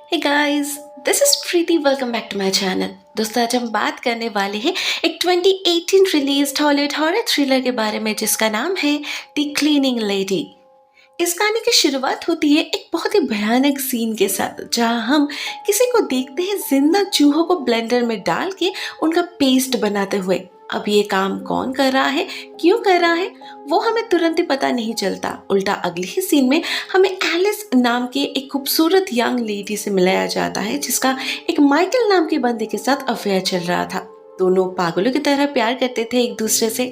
Hey guys, this is Preeti. Welcome back to my channel. दोस्तों, आज हम बात करने वाले हैं एक 2018 रिलीज हॉलीवुड हॉरर थ्रिलर के बारे में जिसका नाम है द क्लीनिंग लेडी। इस गाने की शुरुआत होती है एक बहुत ही भयानक सीन के साथ, जहां हम किसी को देखते हैं जिंदा चूहों को ब्लेंडर में डाल के उनका पेस्ट बनाते हुए। अब ये काम कौन कर रहा है, क्यों कर रहा है, वो हमें तुरंत ही पता नहीं चलता। उल्टा अगले ही सीन में हमें एलिस नाम के एक खूबसूरत यंग लेडी से मिलाया जाता है जिसका एक माइकल नाम के बंदे के साथ अफेयर चल रहा था। दोनों पागलों की तरह प्यार करते थे एक दूसरे से।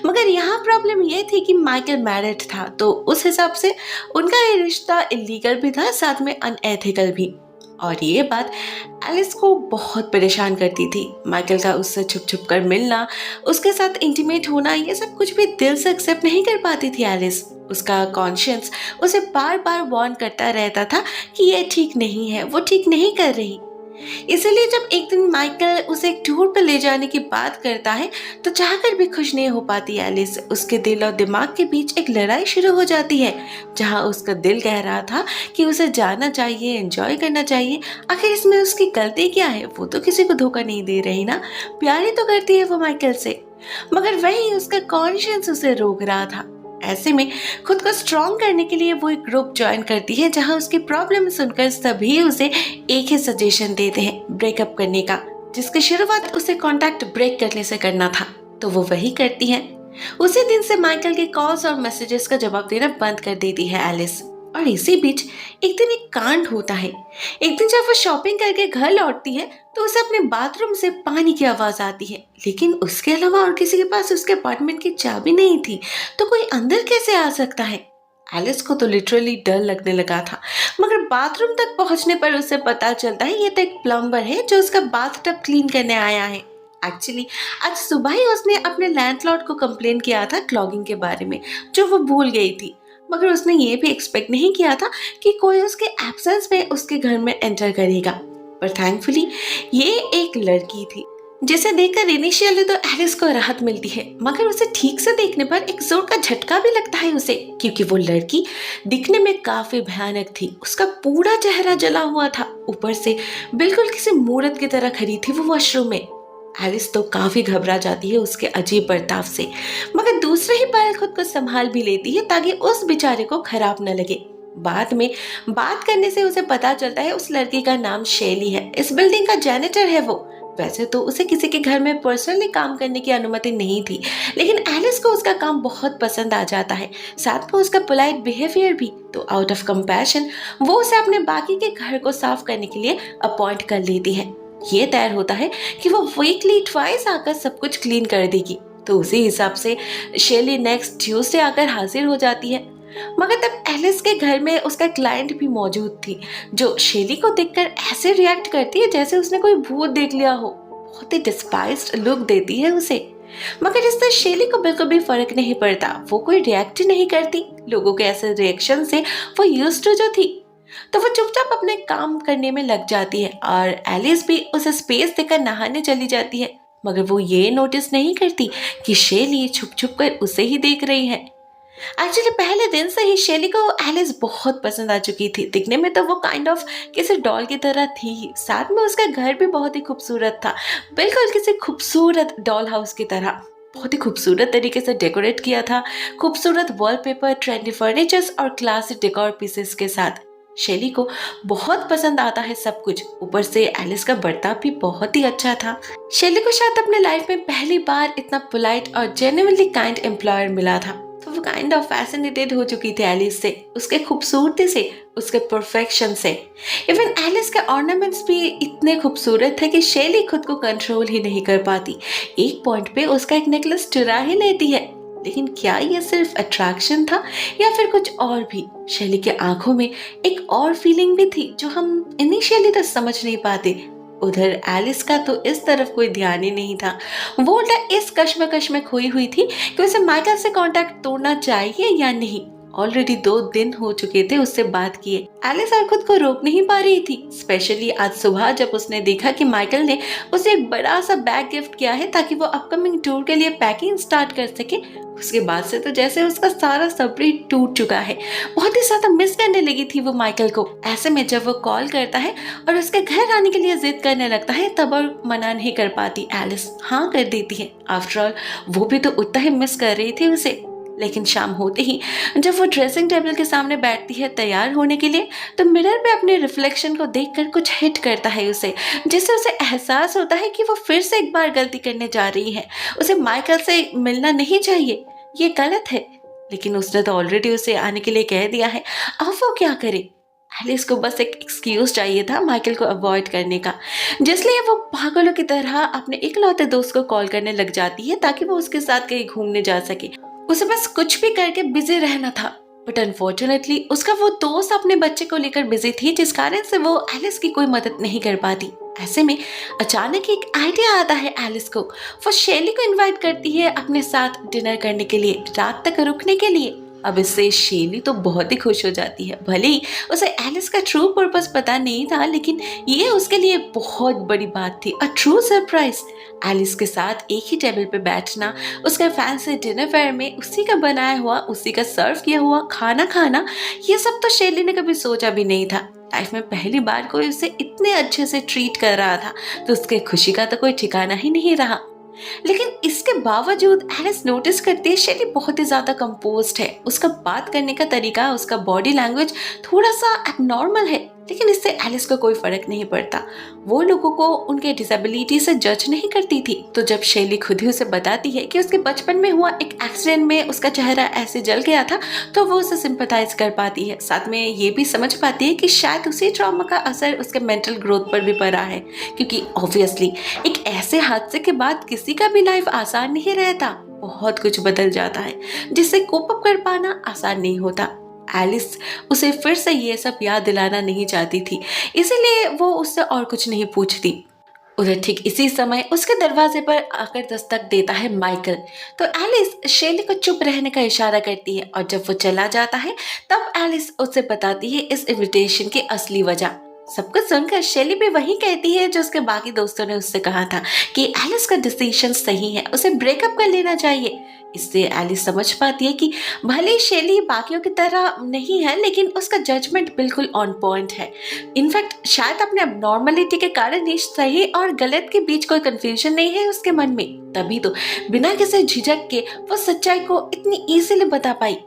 मगर यहाँ प्रॉब्लम ये थी कि माइकल मैरिड था, तो उस हिसाब से उनका ये रिश्ता इलीगल भी था, साथ में अनएथिकल भी। और ये बात एलिस को बहुत परेशान करती थी। माइकल का उससे छुप छुप कर मिलना, उसके साथ इंटीमेट होना, ये सब कुछ भी दिल से एक्सेप्ट नहीं कर पाती थी एलिस। उसका कॉन्शियंस उसे बार बार वार्न करता रहता था कि ये ठीक नहीं है, वो ठीक नहीं कर रही। इसलिए जब एक दिन माइकल उसे एक टूर पर ले जाने की बात करता है, तो चाहकर भी खुश नहीं हो पाती एलिस। उसके दिल और दिमाग के बीच एक लड़ाई शुरू हो जाती है, जहां उसका दिल कह रहा था कि उसे जाना चाहिए, एंजॉय करना चाहिए। आखिर इसमें उसकी गलती क्या है? वो तो किसी को धोखा नहीं दे रही ना, प्यार ही तो करती है वो माइकल से। मगर वही उसका कॉन्शियंस उसे रोक रहा था। ऐसे में खुद को स्ट्रॉन्ग करने के लिए वो एक ग्रुप ज्वाइन करती है, जहां उसकी प्रॉब्लम सुनकर सभी उसे एक ही सजेशन देते हैं, ब्रेकअप करने का, जिसकी शुरुआत उसे कांटेक्ट ब्रेक करने से करना था। तो वो वही करती है। उसी दिन से माइकल के कॉल्स और मैसेजेस का जवाब देना बंद कर देती है एलिस। और इसी बीच एक दिन एक कांड होता है। एक दिन जब वो शॉपिंग करके घर लौटती है, तो उसे अपने बाथरूम से पानी की आवाज आती है, लेकिन उसके अलावा और किसी के पास उसके अपार्टमेंट की चाबी नहीं थी। तो कोई अंदर कैसे आ सकता है? एलिस को तो लिटरली डर लगने लगा था। मगर बाथरूम तक पहुंचने पर उसे पता चलता है ये तो एक प्लम्बर है जो उसका बाथटब क्लीन करने आया है। एक्चुअली आज सुबह ही उसने अपने लैंडलॉर्ड को कंप्लेन किया था क्लॉगिंग के बारे में, जो वो भूल गई थी। मगर उसने ये भी एक्सपेक्ट नहीं किया था कि कोई उसके एब्सेंस में उसके घर में एंटर करेगा। पर थैंकफुली ये एक लड़की थी, जिसे देखकर इनिशियली तो एलिस को राहत मिलती है, मगर उसे ठीक से देखने पर एक जोर का झटका भी लगता है उसे, क्योंकि वो लड़की दिखने में काफी भयानक थी। उसका पूरा चेहरा जला हुआ था, ऊपर से बिल्कुल किसी मूर्त की तरह खड़ी थी वो वॉशरूम में। एलिस तो काफी घबरा जाती है उसके अजीब बर्ताव से, मगर दूसरे ही पल खुद को संभाल भी लेती है ताकि उस बेचारे को खराब न लगे। बाद में बात करने से उसे पता चलता है उस लड़की का नाम शैली है, इस बिल्डिंग का जैनेटर है वो। वैसे तो उसे किसी के घर में पर्सनली काम करने की अनुमति नहीं थी, लेकिन एलिस को उसका काम बहुत पसंद आ जाता है, साथ में उसका पोलाइट बिहेवियर भी। तो आउट ऑफ कंपैशन वो उसे अपने बाकी के घर को साफ करने के लिए अपॉइंट कर लेती है। ये तय होता है कि वो वीकली ट्वाइस आकर सब कुछ क्लीन कर देगी। तो उसी हिसाब से शेली नेक्स्ट ट्यूसडे आकर हाजिर हो जाती है। मगर तब एलिस के घर में उसका क्लाइंट भी मौजूद थी, जो शेली को देखकर ऐसे रिएक्ट करती है जैसे उसने कोई भूत देख लिया हो। बहुत ही डिस्पाइस्ड लुक देती है उसे। मगर इससे शेली को बिल्कुल भी फर्क नहीं पड़ता, वो कोई रिएक्ट नहीं करती। लोगों के ऐसे रिएक्शन से वो यूज्ड टू जो थी, तो वो चुपचाप अपने काम करने में लग जाती है। और एलिस भी उसे स्पेस देकर नहाने चली जाती है, मगर वो ये नोटिस नहीं करती कि शेली छुप छुप कर उसे ही देख रही है। एक्चुअली पहले दिन से ही शेली को एलिस बहुत पसंद आ चुकी थी। दिखने में तो वो काइंड ऑफ किसी डॉल की तरह थी ही, साथ में उसका घर भी बहुत ही खूबसूरत था, बिल्कुल किसी खूबसूरत डॉल हाउस की तरह। बहुत ही खूबसूरत तरीके से डेकोरेट किया था, खूबसूरत वॉलपेपर, ट्रेंडी फर्नीचर्स और क्लासिक डेकोर पीसेस के साथ। शेली को बहुत पसंद आता है सब कुछ। ऊपर से एलिस का बर्ताव भी बहुत ही अच्छा था। शेली को शायद अपने लाइफ में पहली बार इतना पोलाइट और जेन्युइनली काइंड एम्प्लॉयर मिला था, तो वो काइंड ऑफ फैसिनेटेड हो चुकी थी एलिस से, उसके खूबसूरती से, उसके परफेक्शन से। इवन एलिस के ऑर्नामेंट्स भी इतने खूबसूरत थे कि शेली खुद को कंट्रोल ही नहीं कर पाती। एक पॉइंट पे उसका एक नेकलेस चुरा ही लेती है। लेकिन क्या ये सिर्फ अट्रैक्शन था या फिर कुछ और भी? शेली के आंखों में एक और फीलिंग भी थी जो हम इनिशियली तो समझ नहीं पाते। उधर एलिस का तो इस तरफ कोई ध्यान ही नहीं था। वो उल्टा इस कश्मकश में खोई हुई थी कि उसे माइकल से कांटेक्ट तोड़ना चाहिए या नहीं। ऑलरेडी 2 दिन हो चुके थे उससे बात किए। एलिस और खुद को रोक नहीं पा रही थी, स्पेशली आज सुबह जब उसने देखा कि माइकल ने उसे एक बड़ा सा बैग गिफ्ट किया है ताकि वो अपकमिंग टूर के लिए पैकिंग स्टार्ट कर सके। उसके बाद से तो जैसे उसका सारा सब्र ही टूट चुका है। बहुत ही ज्यादा मिस करने लगी थी वो माइकल को। ऐसे में जब वो कॉल करता है और उसके घर आने के लिए जिद करने लगता है, तब और मना नहीं कर पाती एलिस हाँ कर देती है। आफ्टर ऑल वो भी तो उतना ही मिस कर रही थी उसे। लेकिन शाम होते ही जब वो ड्रेसिंग टेबल के सामने बैठती है तैयार होने के लिए, तो मिरर पे अपने रिफ्लेक्शन को देखकर कुछ हिट करता है उसे, जिससे उसे एहसास होता है कि वो फिर से एक बार गलती करने जा रही है। उसे माइकल से मिलना नहीं चाहिए, ये गलत है। लेकिन उसने तो ऑलरेडी उसे आने के लिए कह दिया है, अब वो क्या करे। एलिस को बस एक एक्सक्यूज चाहिए था माइकल को अवॉइड करने का, जिसलिए वो पागलों की तरह अपने इकलौते दोस्त को कॉल करने लग जाती है ताकि वो उसके साथ कहीं घूमने जा सके। उसे बस कुछ भी करके बिजी रहना था, बट अनफॉर्चुनेटली उसका वो दोस्त अपने बच्चे को लेकर बिजी थी, जिस कारण से वो एलिस की कोई मदद नहीं कर पाती। ऐसे में अचानक एक आइडिया आता है एलिस को। वो शेली को इनवाइट करती है अपने साथ डिनर करने के लिए, रात तक रुकने के लिए। अब इससे शेली तो बहुत ही खुश हो जाती है। भले ही उसे एलिस का ट्रू पर्पस पता नहीं था, लेकिन ये उसके लिए बहुत बड़ी बात थी, अ ट्रू सरप्राइज। एलिस के साथ एक ही टेबल पे बैठना, उसके फैंसी डिनर फेयर में उसी का बनाया हुआ, उसी का सर्व किया हुआ खाना खाना, ये सब तो शेली ने कभी सोचा भी नहीं था। लाइफ में पहली बार कोई उसे इतने अच्छे से ट्रीट कर रहा था, तो उसके खुशी का तो कोई ठिकाना ही नहीं रहा। लेकिन इसके बावजूद एलिस नोटिस करती है शेली बहुत ही ज्यादा कंपोज्ड है। उसका बात करने का तरीका, उसका बॉडी लैंग्वेज थोड़ा सा एबनॉर्मल है, लेकिन इससे एलिस को कोई फर्क नहीं पड़ता। वो लोगों को उनके डिसेबिलिटी से जज नहीं करती थी। तो जब शेली खुद ही उसे बताती है कि उसके बचपन में हुआ एक एक्सीडेंट में उसका चेहरा ऐसे जल गया था, तो वो उसे सिंपैथाइज कर पाती है। साथ में ये भी समझ पाती है कि शायद उसी ट्रॉमा का असर उसके मेंटल ग्रोथ पर भी पड़ा है, क्योंकि ऑब्वियसली एक ऐसे हादसे के बाद किसी का भी लाइफ आसान नहीं रहता। बहुत कुछ बदल जाता है, जिससे कोप अप कर पाना आसान नहीं होता। एलिस उसे फिर से ये सब याद दिलाना नहीं चाहती थी, इसीलिए वो उससे और कुछ नहीं पूछती। उधर ठीक इसी समय उसके दरवाजे पर आकर दस्तक देता है माइकल। तो एलिस शेली को चुप रहने का इशारा करती है, और जब वो चला जाता है तब एलिस उसे बताती है इस इनविटेशन की असली वजह। सब कुछ सुनकर शेली भी वही कहती है जो उसके बाकी दोस्तों ने उससे कहा था, कि एलिस का डिसीजन सही है, उसे ब्रेकअप कर लेना चाहिए। इससे एलिस समझ पाती है कि भले ही शेली बाकियों की तरह नहीं है, लेकिन उसका जजमेंट बिल्कुल ऑन पॉइंट है। इनफैक्ट शायद अपने अबनॉर्मलिटी के कारण ही सही और गलत के बीच कोई कंफ्यूजन नहीं है उसके मन में, तभी तो बिना किसी झिझक के वो सच्चाई को इतनी इजीली बता पाई।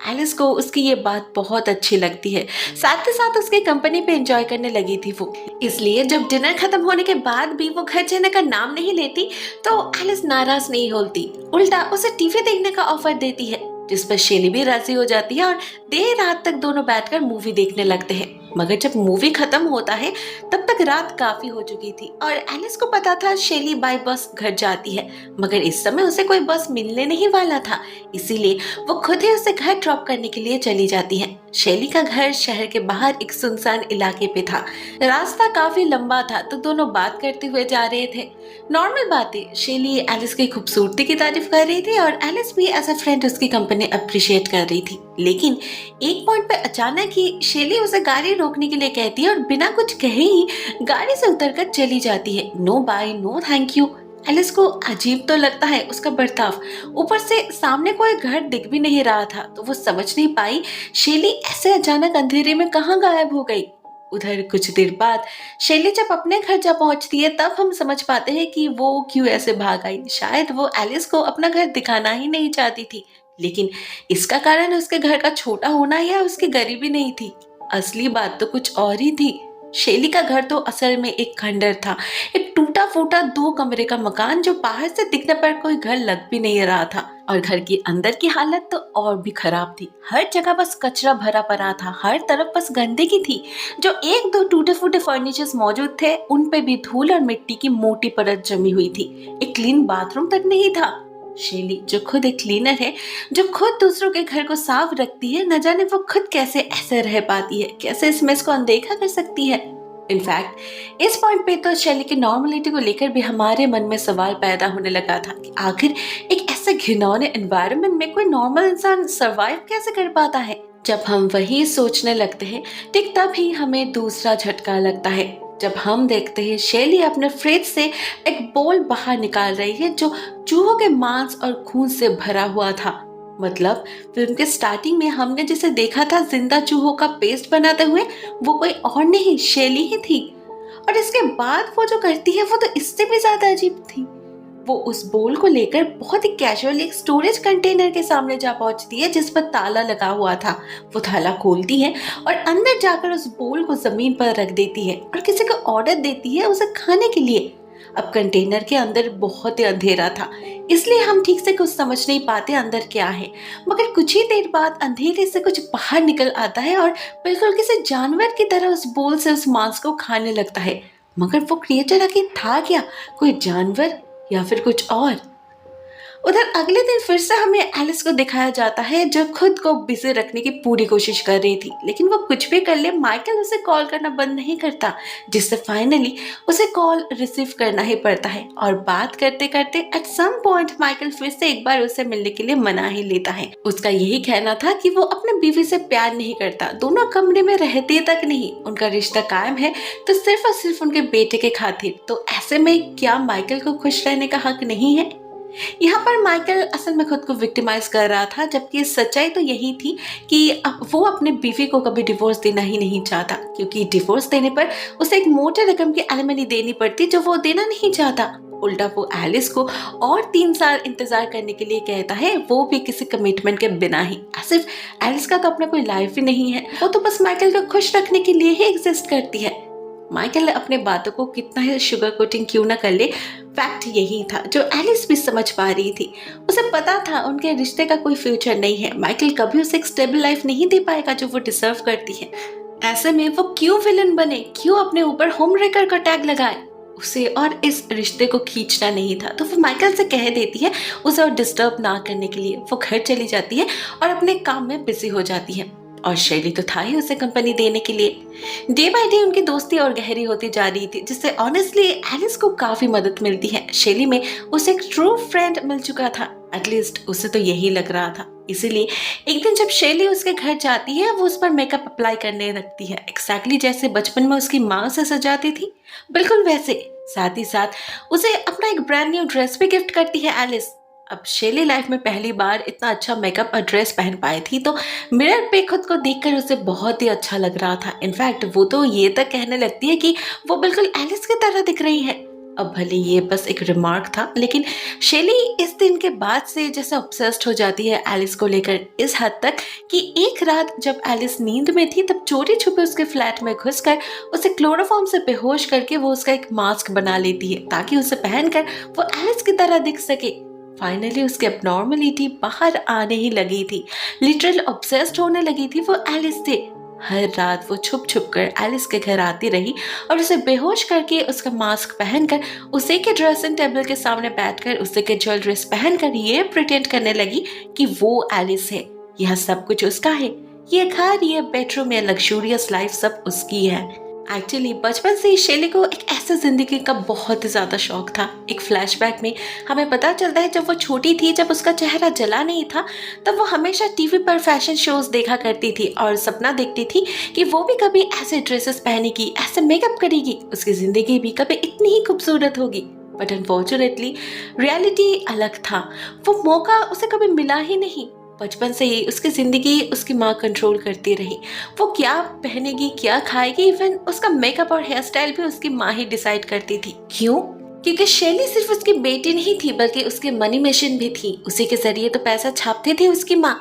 एलिस को उसकी ये बात बहुत अच्छी लगती है। साथ ही साथ उसकी कंपनी पे एंजॉय करने लगी थी वो। इसलिए जब डिनर खत्म होने के बाद भी वो घर जाने का नाम नहीं लेती, तो एलिस नाराज नहीं होती, उल्टा उसे टीवी देखने का ऑफर देती है, जिस पर शेली भी राजी हो जाती है और देर रात तक दोनों बैठकर मूवी देखने लगते हैं। मगर जब मूवी खत्म होता है तब तक रात काफी हो चुकी थी, और एलिस को पता था शेली बाय बस घर जाती है, मगर इस समय उसे कोई बस मिलने नहीं वाला था। इसीलिए वो खुद ही उसे घर ड्रॉप करने के लिए चली जाती है। शेली का घर शहर के बाहर एक सुनसान इलाके पे था। रास्ता काफी लंबा था, तो दोनों बात करते हुए जा रहे थे। नॉर्मल बातें। शेली एलिस की खूबसूरती की तारीफ कर रही थी, और एलिस भी एज अ फ्रेंड उसकी कंपनी अप्रिशिएट कर रही थी। लेकिन एक पॉइंट पे अचानक ही शेली उसे गाड़ी रोकने के लिए कहती है, और बिना कुछ कहे ही गाड़ी से उतरकर चली जाती है। No bye, no thank you. Alice को अजीब तो लगता है उसका बर्ताव, ऊपर से सामने कोई घर दिख भी नहीं रहा था, तो वो समझ नहीं पाई शेली ऐसे अचानक अंधेरे में कहाँ गायब हो गई। उधर कुछ देर बाद शेली जब अपने घर जा पहुंचती है, तब हम समझ पाते हैं कि वो क्यों ऐसे भाग आई। शायद वो एलिस को अपना घर दिखाना ही नहीं चाहती थी, लेकिन इसका कारण उसके घर का छोटा होना या उसकी गरीबी नहीं थी। असली बात तो कुछ और ही थी। शेली का घर तो असल में एक खंडर था, एक टूटा फूटा 2 कमरे का मकान, जो बाहर से दिखने पर कोई घर लग भी नहीं रहा था। और घर के अंदर की हालत तो और भी खराब थी। हर जगह बस कचरा भरा पड़ा था, हर तरफ बस गंदगी थी। जो 1-2 टूटे फूटे फर्नीचर्स मौजूद थे, उन पे भी धूल और मिट्टी की मोटी परत जमी हुई थी। एक क्लीन बाथरूम तक नहीं था। शेली जो खुद एक क्लीनर है, जो खुद दूसरों के घर को साफ रखती है, न जाने वो खुद कैसे ऐसे रह पाती है, कैसे इस मेस को अनदेखा कर सकती है। इनफैक्ट इस पॉइंट पे तो शैली की नॉर्मलिटी को लेकर भी हमारे मन में सवाल पैदा होने लगा था कि आखिर एक ऐसे घिनौने एनवायरनमेंट में कोई नॉर्मल इंसान सरवाइव कैसे कर पाता है। जब हम वही सोचने लगते हैं ठीक तब ही हमें दूसरा झटका लगता है जब हम देखते हैं शैली अपने फ्रिज से एक बोल बाहर निकाल रही है जो चूहों के मांस और खून से भरा हुआ था। मतलब फिल्म के स्टार्टिंग में हमने जिसे देखा था जिंदा चूहों का पेस्ट बनाते हुए, वो कोई और नहीं शैली ही थी। और इसके बाद वो जो करती है वो तो इससे भी ज्यादा अजीब थी। वो उस बोल को लेकर बहुत ही कैजुअली एक स्टोरेज कंटेनर के सामने जा पहुंचती है जिस पर ताला लगा हुआ था। वो ताला खोलती है और अंदर जाकर उस बोल को जमीन पर रख देती है और किसी को ऑर्डर देती है उसे खाने के लिए। अब कंटेनर के अंदर बहुत ही अंधेरा था इसलिए हम ठीक से कुछ समझ नहीं पाते अंदर क्या है, मगर कुछ ही देर बाद अंधेरे से कुछ बाहर निकल आता है और बिल्कुल किसी जानवर की तरह उस बोल से उस मांस को खाने लगता है। मगर वो क्रिएचर आखिर था क्या, कोई जानवर या फिर कुछ और। उधर अगले दिन फिर से हमें एलिस को दिखाया जाता है जो खुद को बिजी रखने की पूरी कोशिश कर रही थी, लेकिन वो कुछ भी कर ले माइकल उसे कॉल करना बंद नहीं करता, जिससे फाइनली उसे कॉल रिसीव करना ही पड़ता है। और बात करते करते एट सम पॉइंट माइकल फिर से एक बार उसे मिलने के लिए मना ही लेता है। उसका यही कहना था कि वो अपने बीवी से प्यार नहीं करता, दोनों कमरे में रहते तक नहीं, उनका रिश्ता कायम है तो सिर्फ और सिर्फ उनके बेटे के खातिर। तो ऐसे में क्या माइकल को खुश रहने का हक नहीं है? यहाँ पर माइकल असल में खुद को विक्टिमाइज कर रहा था, जबकि सच्चाई तो यही थी कि वो अपने बीवी को कभी डिवोर्स देना ही नहीं चाहता, क्योंकि डिवोर्स देने पर उसे एक मोटे रकम की एलिमनी देनी पड़ती जो वो देना नहीं चाहता। उल्टा वो एलिस को और 3 साल इंतजार करने के लिए कहता है, वो भी किसी कमिटमेंट के बिना ही। सिर्फ एलिस का तो अपना कोई लाइफ ही नहीं है, वो तो बस माइकल को खुश रखने के लिए ही एग्जिस्ट करती है। माइकल अपने बातों को कितना ही शुगर कोटिंग क्यों ना कर ले, फैक्ट यही था जो एलिस भी समझ पा रही थी। उसे पता था उनके रिश्ते का कोई फ्यूचर नहीं है, माइकल कभी उसे एक स्टेबल लाइफ नहीं दे पाएगा जो वो डिजर्व करती है। ऐसे में वो क्यों विलन बने, क्यों अपने ऊपर होम रेकर का टैग लगाए? उसे और इस रिश्ते को खींचना नहीं था, तो वो माइकल से कह देती है उसे और डिस्टर्ब ना करने के लिए। वो घर चली जाती है और अपने काम में बिजी हो जाती है। और शैली तो था ही उसे कंपनी देने के लिए। डे बाय डे उनकी दोस्ती और गहरी होती जा रही थी, जिससे ऑनेस्टली एलिस को काफी मदद मिलती है। शैली में उसे एक ट्रू फ्रेंड मिल चुका था, एटलीस्ट उसे तो यही लग रहा था। इसीलिए एक दिन जब शैली उसके घर जाती है वो उस पर मेकअप अप्लाई करने लगती है, एक्जैक्टली जैसे बचपन में उसकी माँ उसे सजाती थी, बिल्कुल वैसे। साथ ही साथ उसे अपना एक ब्रांड न्यू ड्रेस भी गिफ्ट करती है एलिस। अब शैली लाइफ में पहली बार इतना अच्छा मेकअप और ड्रेस पहन पाई थी, तो मिरर पे खुद को देखकर उसे बहुत ही अच्छा लग रहा था। इनफैक्ट वो तो ये तक कहने लगती है कि वो बिल्कुल एलिस की तरह दिख रही है। अब भले ये बस एक रिमार्क था, लेकिन शैली इस दिन के बाद से जैसे ऑब्सेस्ड हो जाती है एलिस को लेकर, इस हद तक कि एक रात जब एलिस नींद में थी तब चोरी छुपे उसके फ्लैट में घुसकर उसे क्लोरोफॉर्म से बेहोश करके वो उसका एक मास्क बना लेती है ताकि उसे पहनकर वो एलिस की तरह दिख सके। फाइनली उसकी एब्नॉर्मलिटी बाहर आने ही लगी थी, लिटरल ऑब्सेस्ड होने लगी थी वो एलिस से। हर रात वो छुप छुप कर एलिस के घर आती रही और उसे बेहोश करके उसका मास्क पहनकर उसी के ड्रेसिंग टेबल के सामने बैठकर उसी के ज्वेलरीज पहनकर ये प्रिटेंड करने लगी कि वो एलिस है, यह सब कुछ उसका है, ये घर, ये बेडरूम, ये लग्जूरियस लाइफ सब उसकी है। एक्चुअली बचपन से ही शैली को एक ऐसे जिंदगी का बहुत ही ज्यादा शौक था। एक फ्लैशबैक में हमें पता चलता है जब वो छोटी थी, जब उसका चेहरा जला नहीं था, तब वो हमेशा टीवी पर फैशन शोज देखा करती थी और सपना देखती थी कि वो भी कभी ऐसे ड्रेसेस पहनेगी, ऐसे मेकअप करेगी, उसकी जिंदगी भी कभी इतनी ही खूबसूरत होगी। बट अनफॉर्चुनेटली रियलिटी अलग था, वो मौका उसे कभी मिला ही नहीं। बचपन से ही उसकी जिंदगी उसकी माँ कंट्रोल करती रही, वो क्या पहनेगी, क्या खाएगी, इवन उसका मेकअप और हेयर स्टाइल भी उसकी माँ ही डिसाइड करती थी। क्यों? क्योंकि शैली सिर्फ उसकी बेटी नहीं थी बल्कि उसकी मनी मशीन भी थी, उसी के जरिए तो पैसा छापती थी उसकी माँ।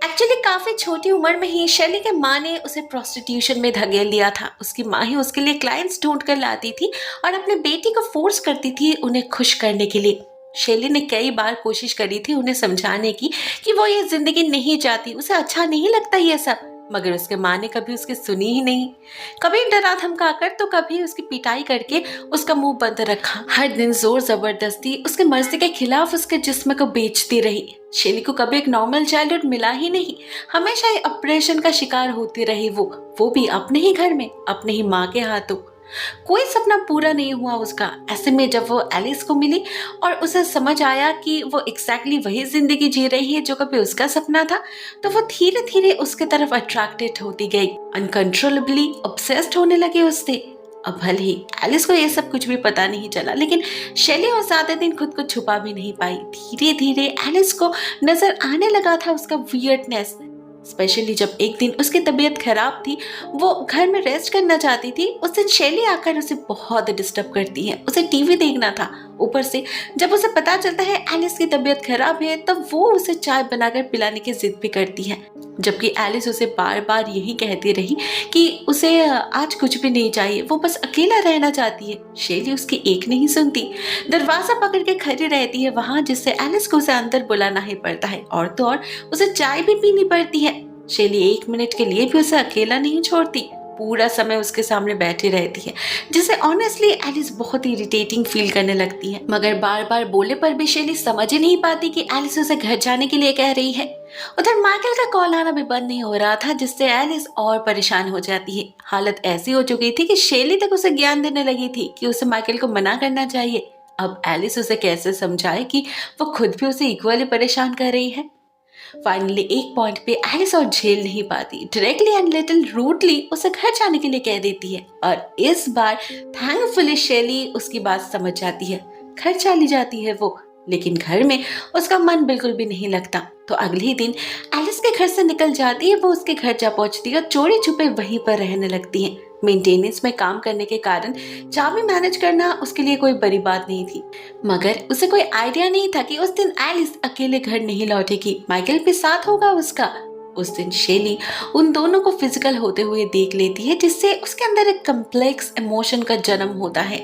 एक्चुअली काफी छोटी उम्र में ही शैली के माँ ने उसे प्रोस्टिट्यूशन में धकेल दिया था। उसकी माँ ही उसके लिए क्लाइंट्स ढूंढ कर लाती थी और अपने बेटी को फोर्स करती थी उन्हें खुश करने के लिए। शैली ने कई बार कोशिश करी थी उन्हें समझाने की कि वो ये जिंदगी नहीं चाहती, उसे अच्छा नहीं लगता ये सब, मगर उसके माँ ने कभी उसकी सुनी ही नहीं। कभी डरा धमकाकर तो कभी उसकी पिटाई करके उसका मुंह बंद रखा। हर दिन जोर जबरदस्ती उसके मर्जी के खिलाफ उसके जिस्म को बेचती रही। शैली को कभी एक नॉर्मल चाइल्डहुड मिला ही नहीं, हमेशा ऑपरेशन का शिकार होती रही वो भी अपने ही घर में, अपने ही माँ के हाथों। कोई सपना पूरा नहीं हुआ उसका। ऐसे में जब वो एलिस को मिली और उसे समझ आया कि वो एग्जैक्टली वही जिंदगी जी रही है जो कभी उसका सपना था, तो वो धीरे धीरे उसके तरफ अट्रैक्टेड होती गई, अनकंट्रोलेबली ऑब्सेस्ड होने लगी उससे। अब भले ही एलिस को ये सब कुछ भी पता नहीं चला, लेकिन शैली और ज्यादा दिन खुद को छुपा भी नहीं पाई। धीरे धीरे एलिस को नजर आने लगा था उसका वियर्डनेस, स्पेशली जब एक दिन उसकी तबीयत खराब थी, वो घर में रेस्ट करना चाहती थी। उस दिन शैली आकर उसे बहुत डिस्टर्ब करती है, उसे टीवी देखना था। ऊपर से जब उसे पता चलता है एलिस की तबीयत खराब है, तब वो उसे चाय बनाकर पिलाने की जिद भी करती है, जबकि एलिस उसे बार बार यही कहती रही कि उसे आज कुछ भी नहीं चाहिए, वो बस अकेला रहना चाहती है। शैली उसकी एक नहीं सुनती, दरवाजा पकड़ के खड़ी रहती है वहां, जिससे एलिस को उसे अंदर बुलाना ही पड़ता है, और तो और उसे चाय भी पीनी पड़ती है। शैली एक मिनट के लिए भी उसे अकेला नहीं छोड़ती, पूरा समय उसके सामने बैठी रहती है, जिसे ऑनेस्टली एलिस बहुत इरिटेटिंग फील करने लगती है। मगर बार बार बोले पर भी शैली समझ ही नहीं पाती कि एलिस उसे घर जाने के लिए कह रही है। उधर माइकल का कॉल आना भी बंद नहीं हो रहा था, जिससे एलिस और परेशान हो जाती है। हालत ऐसी हो चुकी थी कि शैली तक उसे ज्ञान देने लगी थी कि उसे माइकल को मना करना चाहिए। अब एलिस उसे कैसे समझाए कि वो खुद भी उसे इक्वली परेशान कर रही है। फाइनली एक पॉइंट पे एलिस और झेल नहीं पाती, डायरेक्टली एंड लिटिल रूडली उसे घर जाने के लिए कह देती है, और इस बार थैंकफुली शैली उसकी बात समझ जाती है। घर चली जाती है वो, लेकिन घर में उसका मन बिल्कुल भी नहीं लगता। तो अगले ही दिन एलिस के घर से निकल जाती है, वो उसके घर जा पहुंचती है और चोरी छुपे वहीं पर रहने लगती है। मेंटेनेंस में काम करने के कारण चाबी मैनेज करना उसके लिए कोई बड़ी बात नहीं थी, मगर उसे कोई आइडिया नहीं था कि उस दिन एलिस अकेले घर नहीं लौटेगी, माइकल भी साथ होगा उसका। उस दिन शैली उन दोनों को फिजिकल होते हुए देख लेती है, जिससे उसके अंदर एक कम्प्लेक्स इमोशन का जन्म होता है,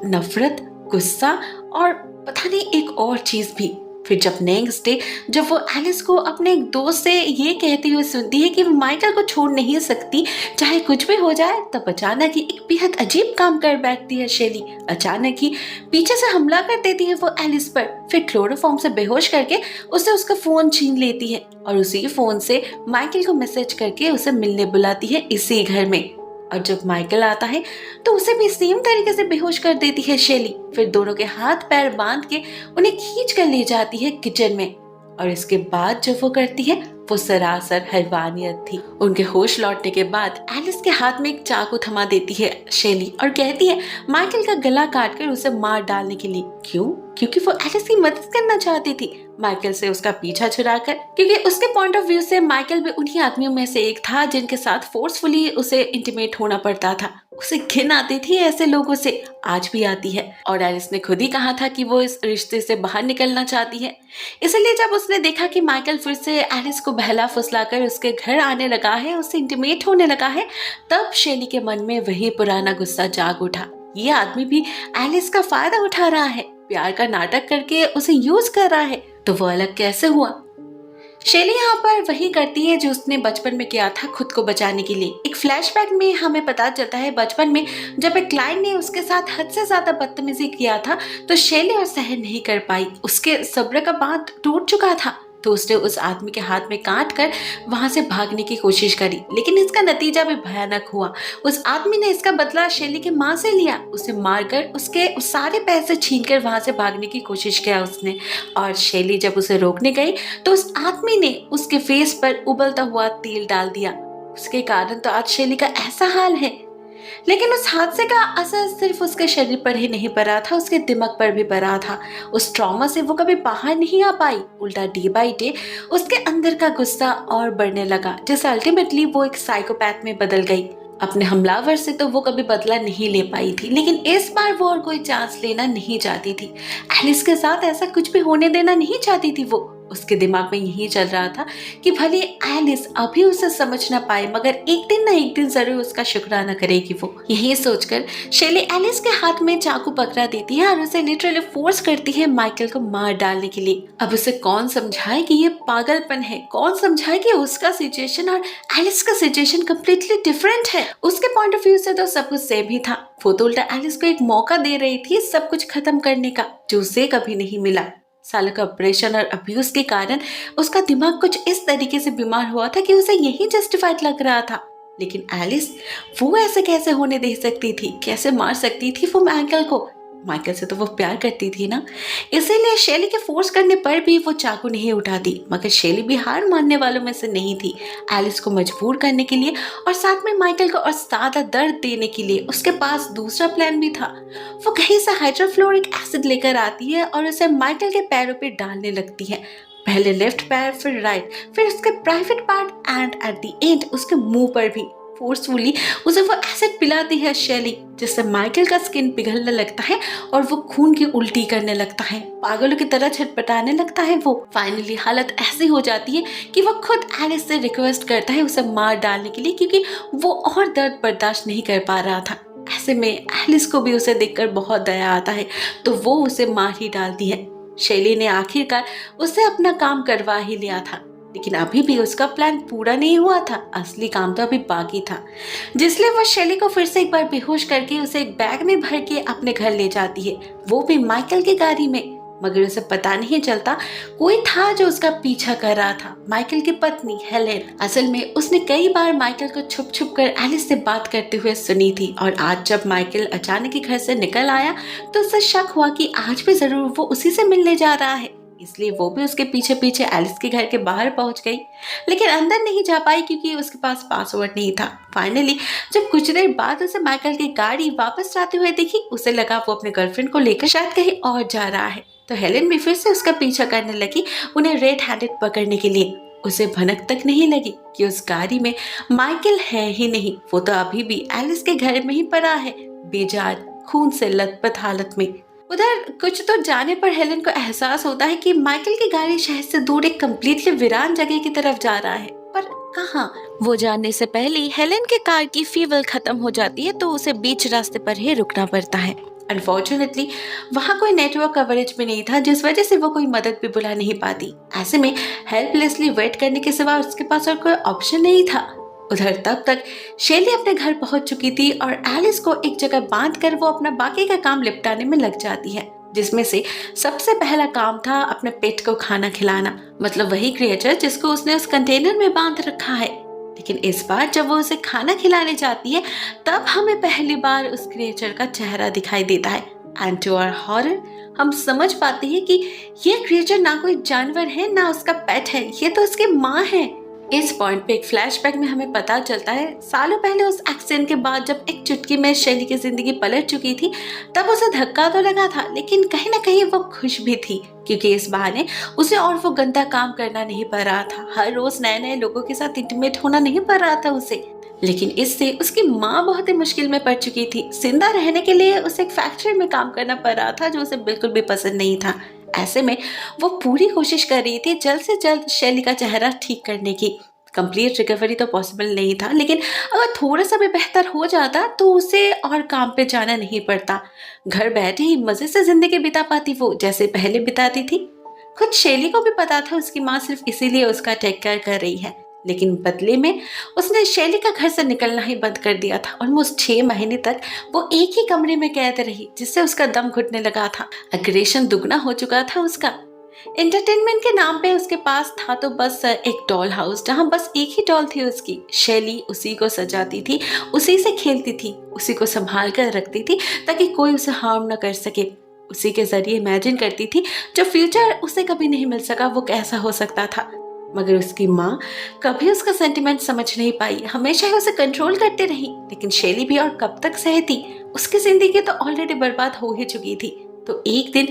नफरत, गुस्सा और पता नहीं एक और चीज भी। फिर जब नेक्स्ट डे जब वो एलिस को अपने एक दोस्त से ये कहती हुई सुनती है कि वो माइकल को छोड़ नहीं सकती चाहे कुछ भी हो जाए, तब अचानक ही एक बेहद अजीब काम कर बैठती है शैली। अचानक ही पीछे से हमला कर देती है वो एलिस पर, फिर क्लोरोफॉर्म से बेहोश करके उसे उसका फोन छीन लेती है और उसी फोन से माइकल को मैसेज करके उसे मिलने बुलाती है इसी घर में। और जब माइकल आता है तो उसे भी सेम तरीके से बेहोश कर देती है शैली। फिर दोनों के हाथ पैर बांध के उन्हें खींच कर ले जाती है किचन में, और इसके बाद जो वो करती है वो सरासर हैवानियत थी। उनके होश लौटने के बाद एलिस के हाथ में एक चाकू थमा देती है शैली और कहती है माइकल का गला काटकर उसे मार डालने के लिए। क्यों? क्योंकि वो एलिस की मदद करना चाहती थी, माइकल से उसका पीछा छुड़ाकर, क्योंकि उसके पॉइंट ऑफ व्यू से माइकल भी उन्हीं आदमियों में से एक था जिनके साथ फोर्सफुली उसे इंटीमेट होना पड़ता था। उसे घिन आती थी ऐसे लोगों से, आज भी आती है, और एलिस ने खुद ही कहा था कि वो इस रिश्ते से बाहर निकलना चाहती है। इसलिए जब उसने देखा कि माइकल फिर से एलिस को बहला फुसलाकर उसके घर आने लगा है, उससे इंटीमेट होने लगा है, तब शैली के मन में वही पुराना गुस्सा जाग उठा। ये आदमी भी एलिस का फायदा उठा रहा है, प्यार का नाटक करके उसे यूज कर रहा है, तो वो अलग कैसे हुआ? शैली यहाँ पर वही करती है जो उसने बचपन में किया था खुद को बचाने के लिए। एक फ्लैशबैक में हमें पता चलता है बचपन में जब एक क्लाइंट ने उसके साथ हद से ज्यादा बदतमीजी किया था, तो शैली और सहन नहीं कर पाई, उसके सब्र का बांध टूट चुका था, तो उसने उस आदमी के हाथ में काट कर वहां से भागने की कोशिश करी, लेकिन इसका नतीजा भी भयानक हुआ। उस आदमी ने इसका बदला शैली के माँ से लिया, उसे मारकर उसके सारे पैसे छीनकर वहां से भागने की कोशिश किया उसने। और शैली जब उसे रोकने गई तो उस आदमी ने उसके फेस पर उबलता हुआ तेल डाल दिया। उसके कारण तो आज शैली का ऐसा हाल है। लेकिन उस हादसे का असर सिर्फ उसके शरीर पर ही नहीं पड़ा था, उसके दिमाग पर भी पड़ा था। उस ट्रॉमा से वो कभी बाहर नहीं आ पाई, उल्टा डे बाय डे उसके अंदर का गुस्सा और बढ़ने लगा, जिससे अल्टीमेटली वो एक साइकोपैथ में बदल गई। अपने हमलावर से तो वो कभी बदला नहीं ले पाई थी, लेकिन इस बार वो और कोई चांस लेना नहीं चाहती थी। एलिस के साथ ऐसा कुछ भी होने देना नहीं चाहती थी वो। उसके दिमाग में यही चल रहा था कि भले एलिस अभी उसे समझ ना पाए, मगर एक दिन ना एक दिन जरूर उसका शुक्राना करेगी वो। यही सोचकर शैली एलिस के हाथ में चाकू पकड़ा देती है और उसे लिटरली फोर्स करती है माइकल को मार डालने के लिए। अब उसे कौन समझाए कि ये पागलपन है, कौन समझाए कि उसका सिचुएशन और एलिस का सिचुएशन कम्प्लीटली डिफरेंट है। उसके पॉइंट ऑफ व्यू से तो सब कुछ सेम ही था, वो तो उल्टा एलिस को एक मौका दे रही थी सब कुछ खत्म करने का, जो उसे कभी नहीं मिला। साल का ऑपरेशन और अब्यूज के कारण उसका दिमाग कुछ इस तरीके से बीमार हुआ था कि उसे यही जस्टिफाइड लग रहा था। लेकिन एलिस, वो ऐसे कैसे होने दे सकती थी? कैसे मार सकती थी वो माइकल को? माइकल से तो वो प्यार करती थी ना, इसीलिए शेली के फोर्स करने पर भी वो चाकू नहीं उठाती। मगर शेली भी हार मानने वालों में से नहीं थी। एलिस को मजबूर करने के लिए और साथ में माइकल को और ज्यादा दर्द देने के लिए उसके पास दूसरा प्लान भी था। वो कहीं से हाइड्रोफ्लोरिक एसिड लेकर आती है और उसे माइकल के पैरों पर डालने लगती है। पहले लेफ्ट पैर, फिर राइट, फिर उसके private part and at the end उसके मुंह पर भी। फोर्सफुली उसे वो एसिड पिलाती है शेली, जिससे माइकल का स्किन पिघलने लगता है और वो खून की उल्टी करने लगता है। पागलों की तरह छटपटाने लगता है वो। फाइनली हालत ऐसी हो जाती है कि वो खुद एलिस से रिक्वेस्ट करता है उसे मार डालने के लिए, क्योंकि वो और दर्द बर्दाश्त नहीं कर पा रहा था। ऐसे में एलिस को भी उसे देखकर बहुत दया आता है, तो वो उसे मार ही डालती है। शेली ने आखिरकार उससे अपना काम करवा ही लिया था, लेकिन अभी भी उसका प्लान पूरा नहीं हुआ था। असली काम तो अभी बाकी था, जिसलिए वो शेली को फिर से एक बार बेहोश करके उसे एक बैग में भर के अपने घर ले जाती है, वो भी माइकल की गाड़ी में। मगर उसे पता नहीं चलता कोई था जो उसका पीछा कर रहा था, माइकल की पत्नी हेलेन। असल में उसने कई बार माइकल को छुप छुप कर एलिस से बात करते हुए सुनी थी, और आज जब माइकल अचानक ही घर से निकल आया तो उसे शक हुआ कि आज भी जरूर वो उसी से मिलने जा रहा है। इसलिए वो भी उसके पीछे पीछे एलिस के घर के बाहर पहुंच गई, लेकिन अंदर नहीं जा पाई क्योंकि उसके पास पासवर्ड नहीं था। फाइनली जब कुछ देर बाद उसे माइकल की गाड़ी वापस जाते हुए दिखी, उसे लगा वो अपने गर्लफ्रेंड को लेकर शायद कहीं और जा रहा है, तो हेलेन भी फिर से उसका पीछा करने लगी, उन्हें रेड हैंडेड पकड़ने के लिए। उसे भनक तक नहीं लगी कि उस गाड़ी में माइकल है ही नहीं, वो तो अभी भी एलिस के घर में ही पड़ा है, बेजान खून से लथपथ हालत में। उधर कुछ तो जाने पर हेलेन को एहसास होता है कि माइकल की गाड़ी शहर से दूर एक कम्प्लीटली वीरान जगह की तरफ जा रहा है, पर कहाँ? वो जानने से पहले हेलेन के कार की फ्यूल खत्म हो जाती है, तो उसे बीच रास्ते पर ही रुकना पड़ता है। अनफॉर्चुनेटली वहाँ कोई नेटवर्क कवरेज भी नहीं था, जिस वजह से वो कोई मदद भी बुला नहीं पाती। ऐसे में हेल्पलेसली वेट करने के सिवा उसके पास और कोई ऑप्शन नहीं था। उधर तब तक शेली अपने घर पहुंच चुकी थी और एलिस को एक जगह बांध कर वो अपना बाकी का काम निपटाने में लग जाती है, जिसमें से सबसे पहला काम था अपने पेट को खाना खिलाना, मतलब वही क्रिएचर जिसको उसने उस कंटेनर में बांध रखा है। लेकिन इस बार जब वो उसे खाना खिलाने जाती है, तब हमें पहली बार उस क्रिएचर का चेहरा दिखाई देता है। एंड टू आवर हॉरर हम समझ पाते हैं कि ये क्रिएचर ना कोई जानवर है ना उसका पेट है, ये तो उसकी माँ है। इस पॉइंट पे एक फ्लैशबैक में हमें पता चलता है सालों पहले उस एक्सीडेंट के बाद जब एक चुटकी में शेली की जिंदगी पलट चुकी थी, तब उसे धक्का तो लगा था, लेकिन कहीं ना कहीं वो खुश भी थी, क्योंकि इस बहाने उसे और वो गंदा काम करना नहीं पड़ रहा था। हर रोज नए नए लोगों के साथ इंटीमेट होना नहीं पड़ रहा था उसे। लेकिन इससे उसकी माँ बहुत ही मुश्किल में पड़ चुकी थी। जिंदा रहने के लिए उसे एक फैक्ट्री में काम करना पड़ रहा था, जो उसे बिल्कुल भी पसंद नहीं था। ऐसे में वो पूरी कोशिश कर रही थी जल्द से जल्द शेली का चेहरा ठीक करने की। कंप्लीट रिकवरी तो पॉसिबल नहीं था, लेकिन अगर थोड़ा सा भी बेहतर हो जाता तो उसे और काम पे जाना नहीं पड़ता। घर बैठे ही मजे से जिंदगी बिता पाती वो, जैसे पहले बिताती थी। खुद शेली को भी पता था उसकी माँ सिर्फ इसीलिए उसका टेक केयर कर रही है, लेकिन बदले में उसने शेली का घर से निकलना ही बंद कर दिया था। ऑलमोस्ट 6 महीने तक वो एक ही कमरे में कैद रही, जिससे उसका दम घुटने लगा था। एग्रेशन दुगना हो चुका था उसका। एंटरटेनमेंट के नाम पे उसके पास था तो बस एक डॉल हाउस, जहाँ बस एक ही डॉल थी उसकी। शेली उसी को सजाती थी, उसी से खेलती थी, उसी को संभाल कर रखती थी ताकि कोई उसे हार्म न कर सके। उसी के जरिए इमेजिन करती थी जो फ्यूचर उसे कभी नहीं मिल सका वो कैसा हो सकता था। मगर उसकी माँ कभी उसका सेंटिमेंट समझ नहीं पाई, हमेशा ही उसे कंट्रोल करते रही। लेकिन शेली भी और कब तक सहती, उसकी जिंदगी तो ऑलरेडी बर्बाद हो ही चुकी थी। तो एक दिन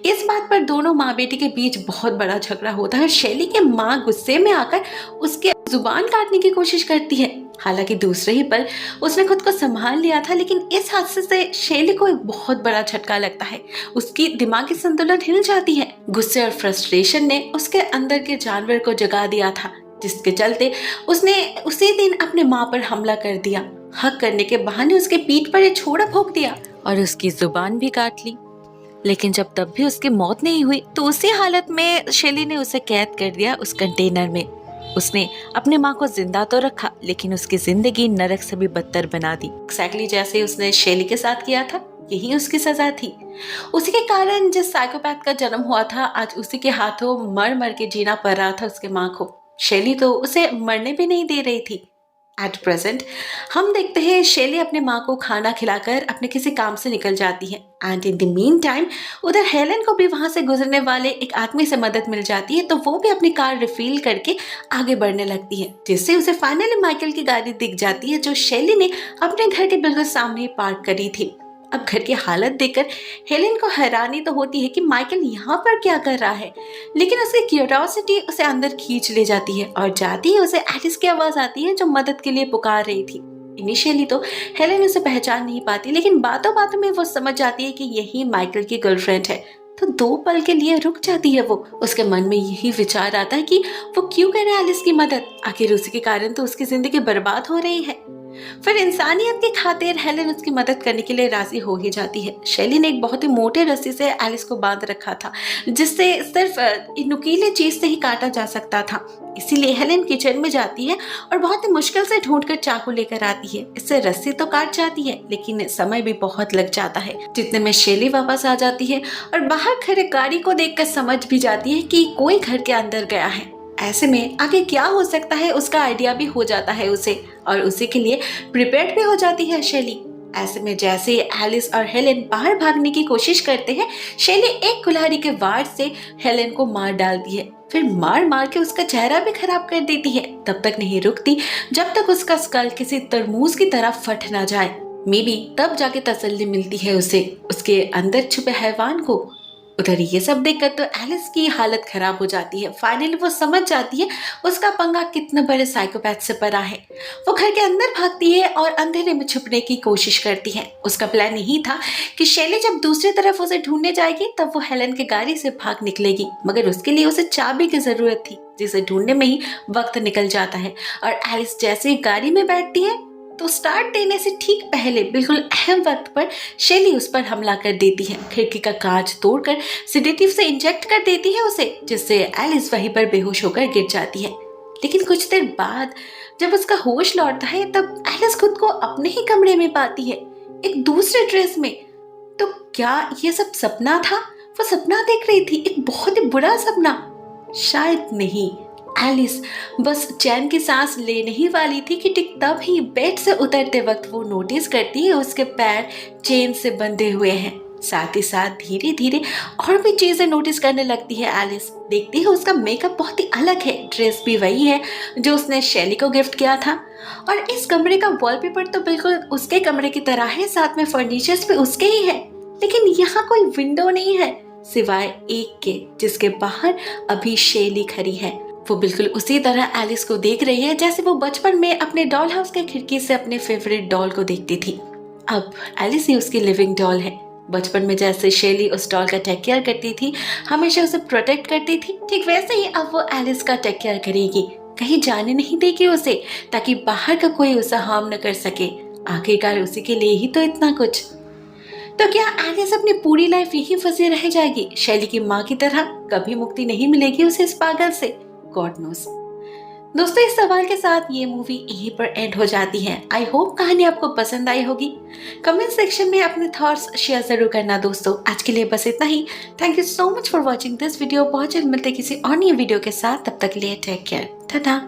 इस बात पर दोनों माँ बेटी के बीच बहुत बड़ा झगड़ा होता है। शेली की माँ गुस्से में आकर उसके जुबान काटने की कोशिश करती है। हालांकि दूसरे ही पल उसने खुद को संभाल लिया था, लेकिन इस हादसे से शेली को एक बहुत बड़ा झटका लगता है। उसकी दिमागी संतुलन हिल जाती है। गुस्से और फ्रस्ट्रेशन ने उसके अंदर के जानवर को जगा दिया था, जिसके चलते उसने उसी दिन अपने माँ पर हमला कर दिया। हक करने के बहाने उसके पीठ पर एक छोड़ा भोंक दिया और उसकी जुबान भी काट ली। लेकिन जब तब भी उसकी मौत नहीं हुई, तो उसी हालत में शेली ने उसे कैद कर दिया उस कंटेनर में। उसने अपने माँ को जिंदा तो रखा, लेकिन उसकी जिंदगी नरक से भी बदतर बना दी। एक्जैक्टली जैसे उसने शेली के साथ किया था, यही उसकी सजा थी। उसी के कारण जिस साइकोपैथ का जन्म हुआ था, आज उसी के हाथों मर मर के जीना पड़ रहा था उसके माँ को। शेली तो उसे मरने भी नहीं दे रही थी। एट प्रेजेंट हम देखते हैं शेली अपने माँ को खाना खिलाकर अपने किसी काम से निकल जाती है and in the mean time उधर हेलन को भी वहाँ से गुजरने वाले एक आदमी से मदद मिल जाती है, तो वो भी अपनी कार रिफिल करके आगे बढ़ने लगती है, जिससे उसे फाइनली माइकल की गाड़ी दिख जाती है जो शेली ने अपने घर के बिल्कुल सामने ही पार्क करी थी। अब घर की हालत देखकर हेलेन को हैरानी तो होती है कि माइकल यहाँ पर क्या कर रहा है, लेकिन उसकी क्यूरियोसिटी उसे अंदर खींच ले जाती है और जाती है उसे एलिस की आवाज आती है जो मदद के लिए पुकार रही थी। इनिशियली तो हेलेन उसे पहचान नहीं पाती, लेकिन बातों बातों में वो समझ जाती है कि यही माइकल की गर्लफ्रेंड है, तो 2 पल के लिए रुक जाती है वो। उसके मन में यही विचार आता है कि वो क्यों करे एलिस की मदद, आखिर उसी के कारण तो उसकी जिंदगी बर्बाद हो रही है। फिर इंसानियत की खातिर हेलेन उसकी मदद करने के लिए राजी हो ही जाती है। शेली ने एक बहुत ही मोटे रस्सी से एलिस को बांध रखा था, जिससे सिर्फ नुकीले चीज से ही काटा जा सकता था। इसीलिए हेलेन किचन में जाती है और बहुत ही मुश्किल से ढूंढकर चाकू लेकर आती है। इससे रस्सी तो काट जाती है, लेकिन समय भी बहुत लग जाता है। जितने में शेली वापस आ जाती है और बाहर खड़े गाड़ी को देखकर समझ भी जाती है कि कोई घर के अंदर गया है। ऐसे में आगे क्या हो सकता है उसका आइडिया भी हो जाता है उसे, और उसी के लिए प्रिपेयर्ड भी हो जाती है शेली। ऐसे में जैसे एलिस और हेलेन बाहर भागने की कोशिश करते हैं, शेली एक कुल्हाड़ी के वार से हेलेन को मार डालती है, फिर मार मार के उसका चेहरा भी खराब कर देती है। तब तक नहीं रुकती जब तक उसका स्कल किसी तरबूज की तरह फट ना जाए। मे बी तब जाके तसल्ली मिलती है उसे उसके अंदर छुपे हैवान को। उधर ये सब देखकर तो एलिस की हालत खराब हो जाती है। फाइनली वो समझ जाती है उसका पंगा कितना बड़े साइकोपैथ से परा है। वो घर के अंदर भागती है और अंधेरे में छुपने की कोशिश करती है। उसका प्लान यही था कि शेली जब दूसरी तरफ उसे ढूंढने जाएगी तब वो हेलेन की गाड़ी से भाग निकलेगी, मगर उसके लिए उसे चाबी की जरूरत थी, जिसे ढूंढने में ही वक्त निकल जाता है। और एलिस जैसे ही गाड़ी में बैठती है तो स्टार्ट देने से ठीक पहले बिल्कुल अहम वक्त पर शेली उस पर हमला कर देती है। खिड़की का कांच तोड़कर सिडेटिव से इंजेक्ट कर देती है उसे, जिससे एलिस वहीं पर बेहोश होकर गिर जाती है। लेकिन कुछ देर बाद जब उसका होश लौटता है तब एलिस खुद को अपने ही कमरे में पाती है, एक दूसरे ड्रेस में। तो क्या ये सब सपना था? वो सपना देख रही थी, एक बहुत ही बुरा सपना? शायद नहीं। एलिस बस चैन की सांस लेने ही वाली थी कि ठीक तब ही बेड से उतरते वक्त वो नोटिस करती है उसके पैर चेन से बंधे हुए हैं। साथ ही साथ धीरे धीरे और भी चीजें नोटिस करने लगती है एलिस। देखती है उसका मेकअप बहुत ही अलग है, ड्रेस भी वही है जो उसने शेली को गिफ्ट किया था, और इस कमरे का वॉलपेपर तो बिल्कुल उसके कमरे की तरह है, साथ में फर्नीचर्स भी उसके ही है। लेकिन यहाँ कोई विंडो नहीं है सिवाय एक के, जिसके बाहर अभी शेली खड़ी है। वो बिल्कुल उसी तरह एलिस को देख रही है जैसे वो बचपन में अपने डॉल हाउस के खिड़की से अपने फेवरेट डॉल को देखती थी। अब एलिस ही उसकी लिविंग डॉल है। बचपन में जैसे शेली उस डॉल का टेक केयर करती थी, हमेशा उसे प्रोटेक्ट करती थी, ठीक वैसे ही अब वो एलिस का टेक केयर करेगी, कहीं जाने नहीं देगी उसे, ताकि बाहर का कोई उसे हार्म न कर सके। आखिरकार उसी के लिए ही तो इतना कुछ। तो क्या एलिस अपनी पूरी लाइफ यही फंसी रह जाएगी शेली की माँ की तरह? कभी मुक्ति नहीं मिलेगी उसे इस पागल से? God knows. दोस्तों, इस सवाल के साथ ये मूवी यहीं पर एंड हो जाती है। आई होप कहानी आपको पसंद आई होगी। कमेंट सेक्शन में अपने थॉट्स शेयर जरूर करना दोस्तों। आज के लिए बस इतना ही। Thank you so much for watching this video. बहुत जल्द मिलते किसी और नई वीडियो के साथ, तब तक के लिए टेक केयर, टाटा।